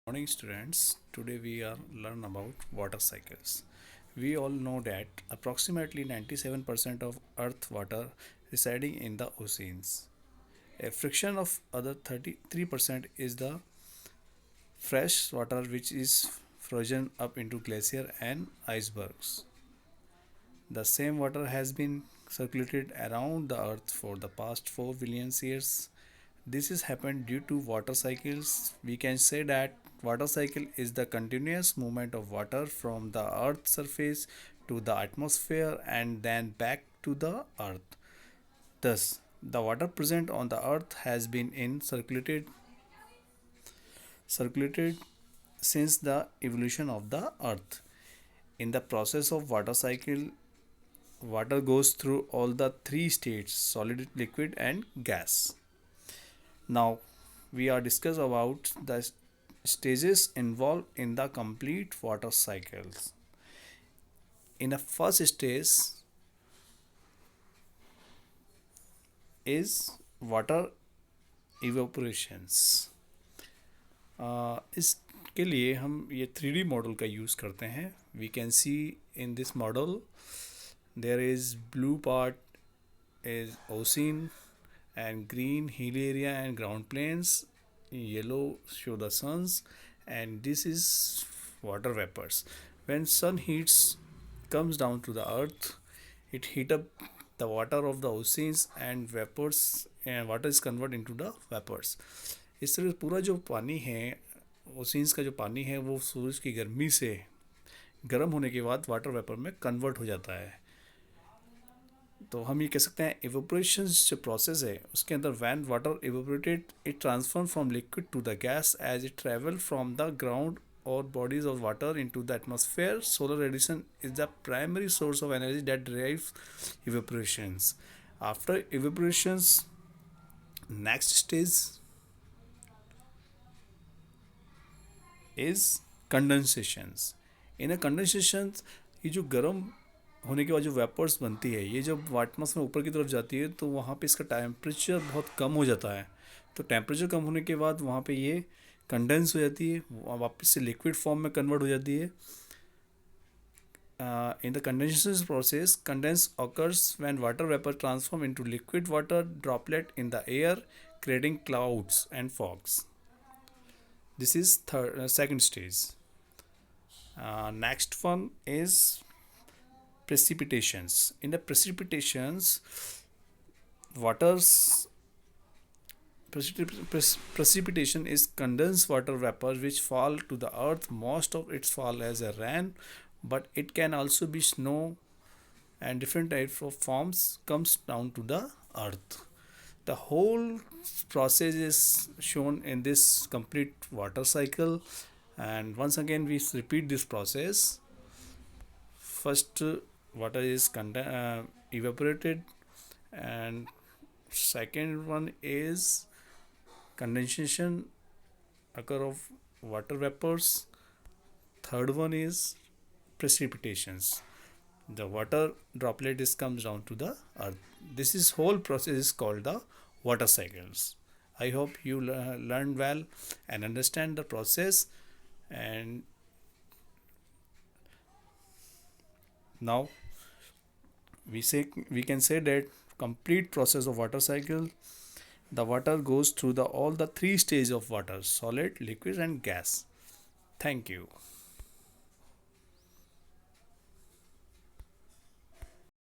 Morning students, today we are learn about water cycles. We all know that approximately 97% of earth water residing in the oceans. A fraction of other 33% is the fresh water which is frozen up into glacier and icebergs. The same water has been circulated around the earth for the past 4 billion years. This has happened due to water cycles. We can say that water cycle is the continuous movement of water from the earth's surface to the atmosphere and then back to the earth. Thus, the water present on the earth has been in circulated since the evolution of the earth. In the process of water cycle, water goes through all the three states: solid, liquid and gas. Now we are discuss about the stages involved in the complete water cycles. In the first stage is water evaporations. इसके लिए हम ये 3D model का use करते हैं. We can see in this model there is blue part is ocean and green hill area and ground plains, yellow show the suns, and this is water vapors. When sun heats comes down to the earth, it heat up the water of the oceans and vapors, and water is converted into the vapors. इस तरह पूरा जो पानी है, oceans का जो पानी है, वो सूरज की गर्मी से गर्म होने के बाद वाटर वेपर में कन्वर्ट हो जाता है. तो हम ये कह सकते हैं इवेपोरेशन जो प्रोसेस है उसके अंदर when water evaporated it transform from liquid to the gas as it travel from the ground or bodies of water into the atmosphere. Solar radiation is the primary source of energy that drives evaporations. After evaporations, next stage is condensations. In a condensations, ये जो गर्म होने के बाद जो vapours बनती है, ये जब एटमॉस्फेयर में ऊपर की तरफ जाती है तो वहाँ पे इसका टेम्परेचर बहुत कम हो जाता है. तो टेम्परेचर कम होने के बाद वहाँ पे ये कंडेंस हो जाती है, वापस से लिक्विड फॉर्म में कन्वर्ट हो जाती है. In the condensation process, condense occurs when water vapor transform into liquid water droplet in the air, creating clouds and fogs. This is second stage. Next one is precipitations. In the precipitations, water's precipitation is condensed water vapor which fall to the earth. Most of it fall as a rain, but it can also be snow and different types of forms comes down to the earth. The whole process is shown in this complete water cycle, and once again we repeat this process. First, water is evaporated, and second one is condensation occur of water vapors. Third one is precipitations. The water droplet is comes down to the earth. This is whole process is called the water cycles. I hope you learn well and understand the process. And now we can say that complete process of water cycle, the water goes through the all the three stages of water: solid, liquid and gas. Thank you.